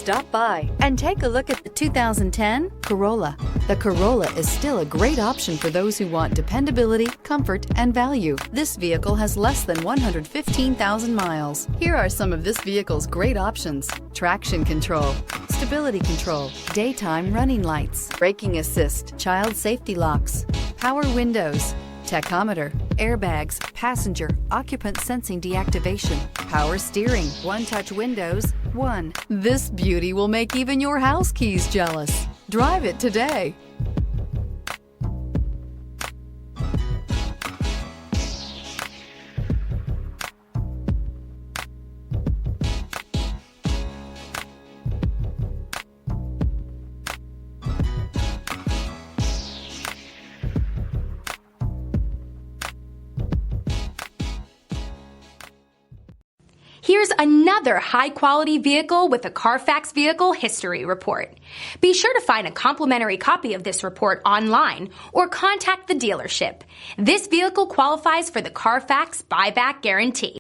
Stop by and take a look at the 2010 Corolla. The Corolla is still a great option for those who want dependability, comfort, and value. This vehicle has less than 115,000 miles. Here are some of this vehicle's great options: traction control, stability control, daytime running lights, braking assist, child safety locks, power windows, tachometer, airbags, passenger, occupant sensing deactivation, power steering, one-touch windows, one. This beauty will make even your house keys jealous. Drive it today. Here's another high-quality vehicle with a Carfax Vehicle History Report. Be sure to find a complimentary copy of this report online or contact the dealership. This vehicle qualifies for the Carfax Buyback Guarantee.